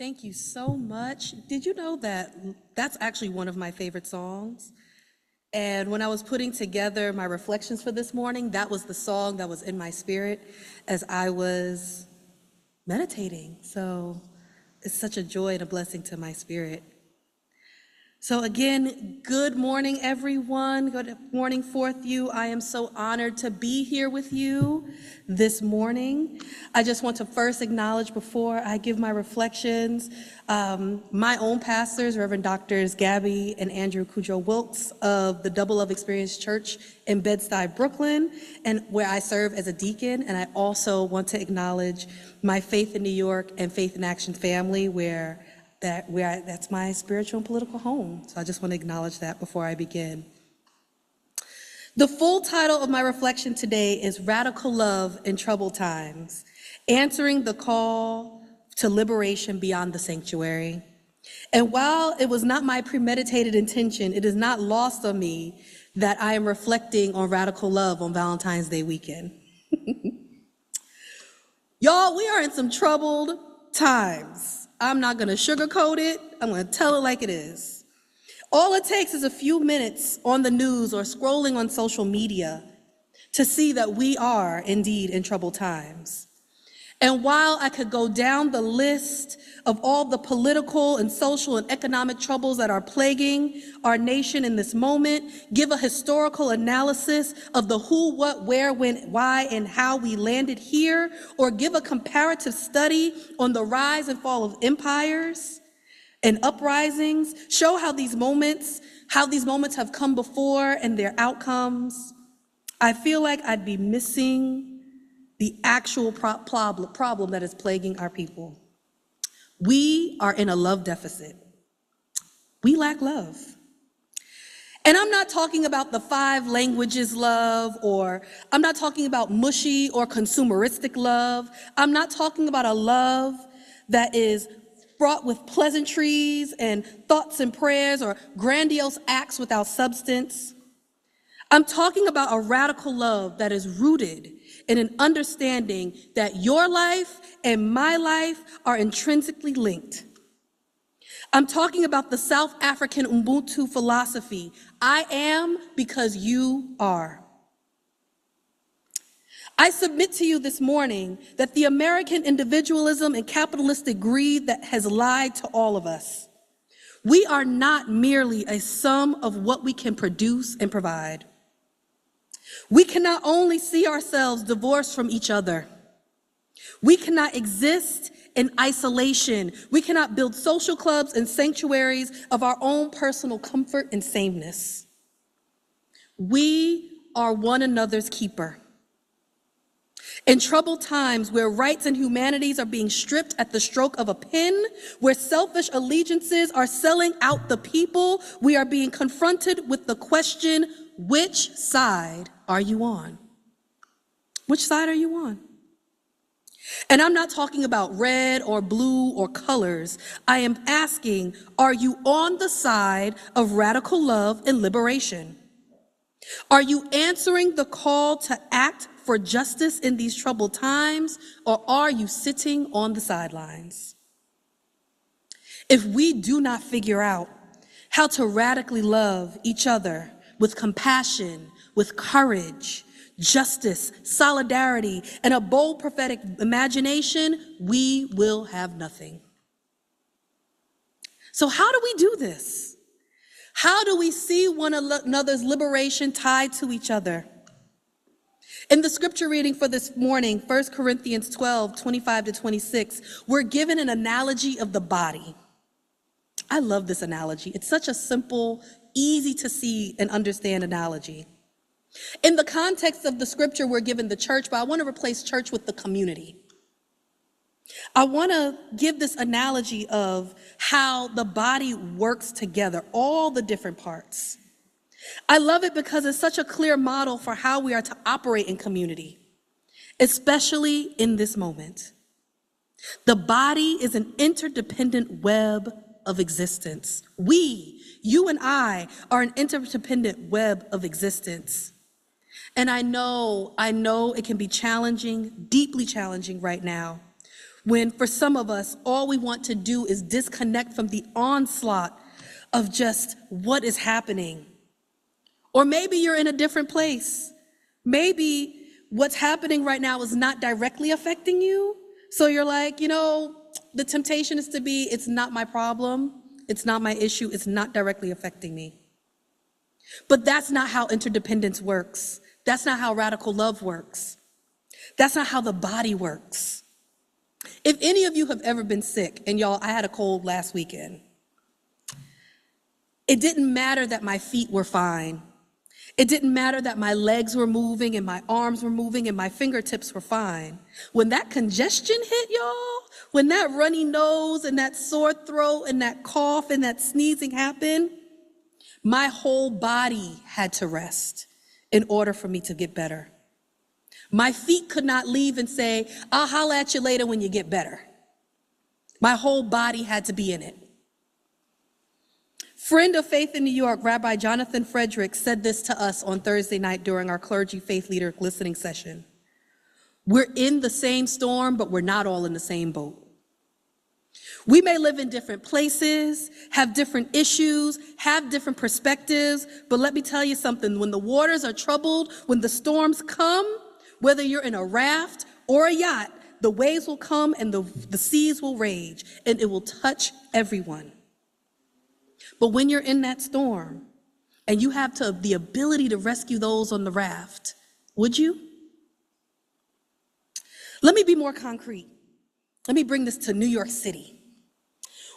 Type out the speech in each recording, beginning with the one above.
Thank you so much. Did you know that that's actually one of my favorite songs? And when I was putting together my reflections for this morning, that was the song that was in my spirit as I was meditating. So it's such a joy and a blessing to my spirit. So again, good morning, everyone. Good morning, Fourth U. I am so honored to be here with you this morning. I just want to first acknowledge before I give my reflections, my own pastors, Reverend Doctors Gabby and Andrew Cujo-Wilkes of the Double Love Experience Church in Bed-Stuy, Brooklyn, and where I serve as a deacon. And I also want to acknowledge my Faith in New York and Faith in Action family, that's my spiritual and political home. So I just want to acknowledge that before I begin. The full title of my reflection today is Radical Love in Troubled Times, Answering the Call to Liberation Beyond the Sanctuary. And while it was not my premeditated intention, it is not lost on me that I am reflecting on radical love on Valentine's Day weekend. Y'all, we are in some troubled times. I'm not gonna sugarcoat it, I'm gonna tell it like it is. All it takes is a few minutes on the news or scrolling on social media to see that we are indeed in troubled times. And while I could go down the list of all the political and social and economic troubles that are plaguing our nation in this moment, give a historical analysis of the who, what, where, when, why, and how we landed here, or give a comparative study on the rise and fall of empires and uprisings, show how these moments have come before and their outcomes, I feel like I'd be missing the actual problem that is plaguing our people. We are in a love deficit. We lack love. And I'm not talking about the 5 languages love, or I'm not talking about mushy or consumeristic love. I'm not talking about a love that is fraught with pleasantries and thoughts and prayers or grandiose acts without substance. I'm talking about a radical love that is rooted in an understanding that your life and my life are intrinsically linked. I'm talking about the South African Ubuntu philosophy. I am because you are. I submit to you this morning that the American individualism and capitalistic greed that has lied to all of us. We are not merely a sum of what we can produce and provide. We cannot only see ourselves divorced from each other. We cannot exist in isolation. We cannot build social clubs and sanctuaries of our own personal comfort and sameness. We are one another's keeper. In troubled times where rights and humanities are being stripped at the stroke of a pen, where selfish allegiances are selling out the people, we are being confronted with the question, which side are you on? Which side are you on? And I'm not talking about red or blue or colors. I am asking, are you on the side of radical love and liberation? Are you answering the call to act for justice in these troubled times, or are you sitting on the sidelines? If we do not figure out how to radically love each other with compassion, with courage, justice, solidarity, and a bold prophetic imagination, we will have nothing. So how do we do this? How do we see one another's liberation tied to each other? In the scripture reading for this morning, 1 Corinthians 12, 25 to 26, we're given an analogy of the body. I love this analogy. It's such a simple, easy to see and understand analogy. In the context of the scripture, we're given the church, but I want to replace church with the community. I want to give this analogy of how the body works together, all the different parts. I love it because it's such a clear model for how we are to operate in community, especially in this moment. The body is an interdependent web of existence. You and I, are an interdependent web of existence. And I know it can be challenging, deeply challenging right now. When for some of us, all we want to do is disconnect from the onslaught of just what is happening. Or maybe you're in a different place. Maybe what's happening right now is not directly affecting you. So you're like, the temptation is to be, it's not my problem. It's not my issue. It's not directly affecting me. But that's not how interdependence works. That's not how radical love works. That's not how the body works. If any of you have ever been sick, and y'all, I had a cold last weekend. It didn't matter that my feet were fine. It didn't matter that my legs were moving and my arms were moving and my fingertips were fine. When that congestion hit, y'all, when that runny nose and that sore throat and that cough and that sneezing happened, my whole body had to rest in order for me to get better. My feet could not leave and say, I'll holler at you later when you get better. My whole body had to be in it. Friend of Faith in New York, Rabbi Jonathan Frederick, said this to us on Thursday night during our clergy faith leader listening session. We're in the same storm, but we're not all in the same boat. We may live in different places, have different issues, have different perspectives, but let me tell you something. When the waters are troubled, when the storms come, whether you're in a raft or a yacht, the waves will come and the seas will rage, and it will touch everyone. But when you're in that storm and you have the ability to rescue those on the raft, would you? Let me be more concrete. Let me bring this to New York City.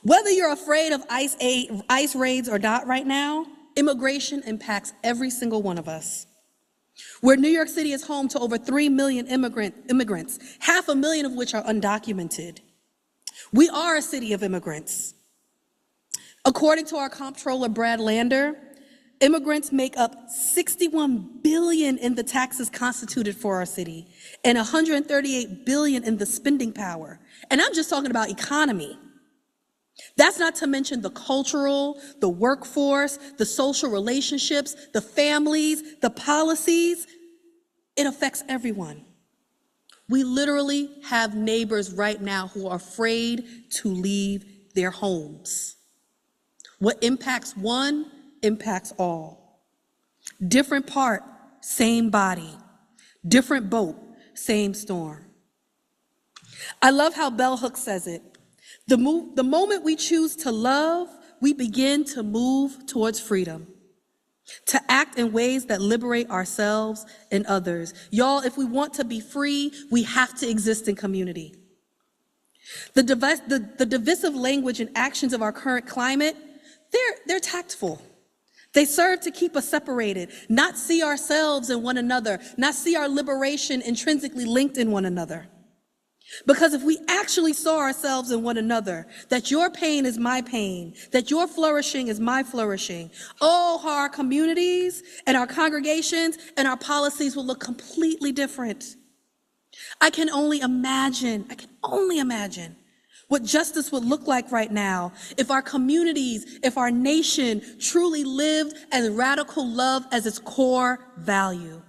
Whether you're afraid of ICE raids or not right now, immigration impacts every single one of us. Where New York City is home to over 3 million immigrants, 500,000 of which are undocumented. We are a city of immigrants. According to our comptroller, Brad Lander, immigrants make up $61 billion in the taxes constituted for our city and $138 billion in the spending power. And I'm just talking about economy. That's not to mention the cultural, the workforce, the social relationships, the families, the policies. It affects everyone. We literally have neighbors right now who are afraid to leave their homes. What impacts one impacts all. Different part, same body. Different boat, same storm. I love how Bell Hooks says it. The moment we choose to love, we begin to move towards freedom, to act in ways that liberate ourselves and others. Y'all, if we want to be free, we have to exist in community. The divisive language and actions of our current climate, they're tactful. They serve to keep us separated, not see ourselves in one another, not see our liberation intrinsically linked in one another. Because if we actually saw ourselves in one another, that your pain is my pain, that your flourishing is my flourishing, oh, how our communities and our congregations and our policies will look completely different. I can only imagine what justice would look like right now if our communities, if our nation truly lived as radical love as its core value.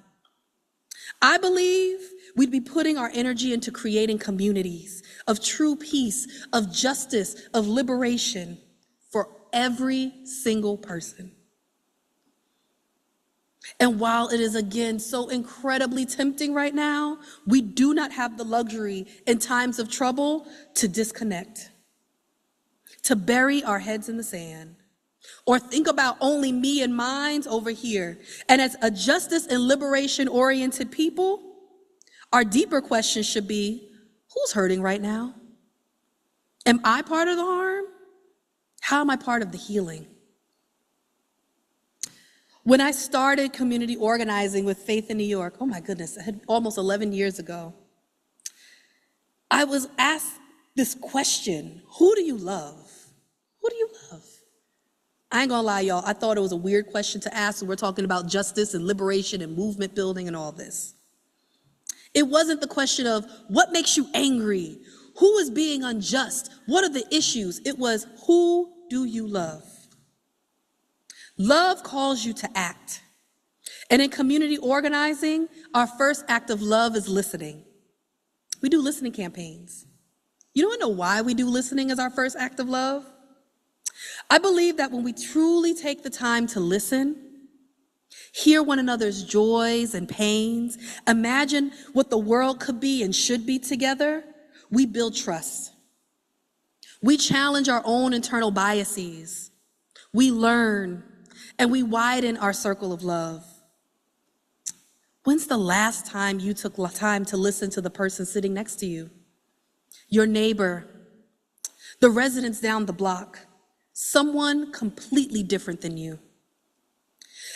I believe we'd be putting our energy into creating communities of true peace, of justice, of liberation for every single person. And while it is, again, so incredibly tempting right now, we do not have the luxury in times of trouble to disconnect, to bury our heads in the sand, or think about only me and mine over here. And as a justice and liberation-oriented people, our deeper question should be, who's hurting right now? Am I part of the harm? How am I part of the healing? When I started community organizing with Faith in New York, oh my goodness, almost 11 years ago, I was asked this question, who do you love? Who do you love? I ain't gonna lie, y'all, I thought it was a weird question to ask when we're talking about justice and liberation and movement building and all this. It wasn't the question of what makes you angry, who is being unjust, what are the issues? It was, who do you love? Love calls you to act. And in community organizing, our first act of love is listening. We do listening campaigns. You don't know why we do listening as our first act of love? I believe that when we truly take the time to listen, hear one another's joys and pains, imagine what the world could be and should be together, we build trust. We challenge our own internal biases. We learn, and we widen our circle of love. When's the last time you took time to listen to the person sitting next to you? Your neighbor, the residents down the block, someone completely different than you.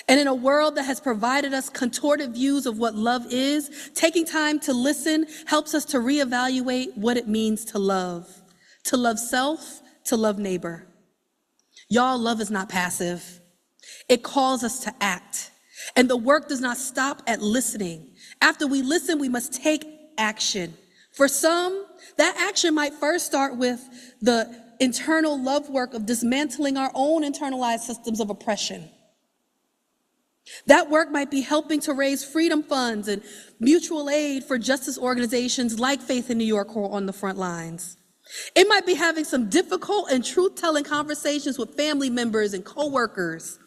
And in a world that has provided us contorted views of what love is, taking time to listen helps us to reevaluate what it means to love self, to love neighbor. Y'all, love is not passive. It calls us to act. And the work does not stop at listening. After we listen, we must take action. For some, that action might first start with the internal love work of dismantling our own internalized systems of oppression. That work might be helping to raise freedom funds and mutual aid for justice organizations like Faith in New York who are on the front lines. It might be having some difficult and truth-telling conversations with family members and coworkers.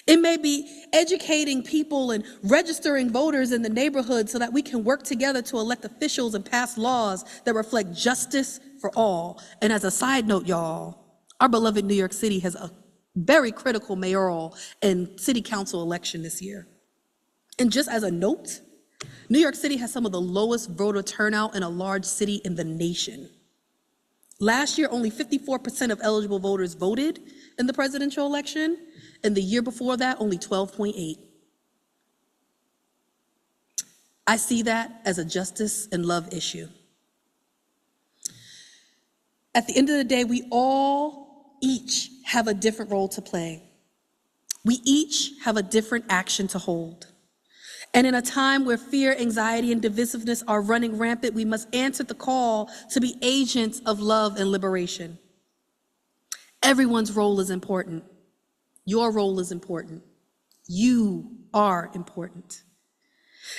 It may be educating people and registering voters in the neighborhood so that we can work together to elect officials and pass laws that reflect justice for all. And as a side note, y'all, our beloved New York City has a very critical mayoral and city council election this year. And just as a note, New York City has some of the lowest voter turnout in a large city in the nation. Last year, only 54% of eligible voters voted in the presidential election, and the year before that, only 12.8%. I see that as a justice and love issue. At the end of the day, we all each have a different role to play. We each have a different action to hold. And in a time where fear, anxiety, and divisiveness are running rampant, we must answer the call to be agents of love and liberation. Everyone's role is important. Your role is important. You are important.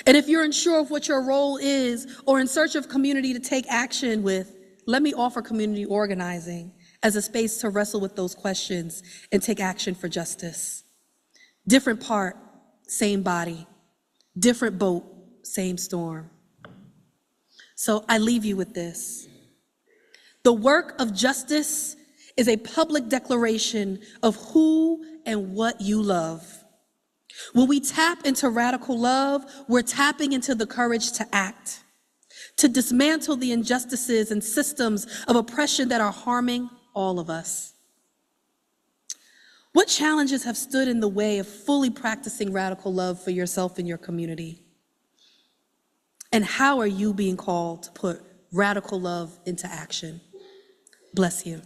And if you're unsure of what your role is or in search of community to take action with, let me offer community organizing as a space to wrestle with those questions and take action for justice. Different part, same body. Different boat, same storm. So I leave you with this. The work of justice is a public declaration of who and what you love. When we tap into radical love, we're tapping into the courage to act, to dismantle the injustices and systems of oppression that are harming all of us. What challenges have stood in the way of fully practicing radical love for yourself and your community? And how are you being called to put radical love into action? Bless you.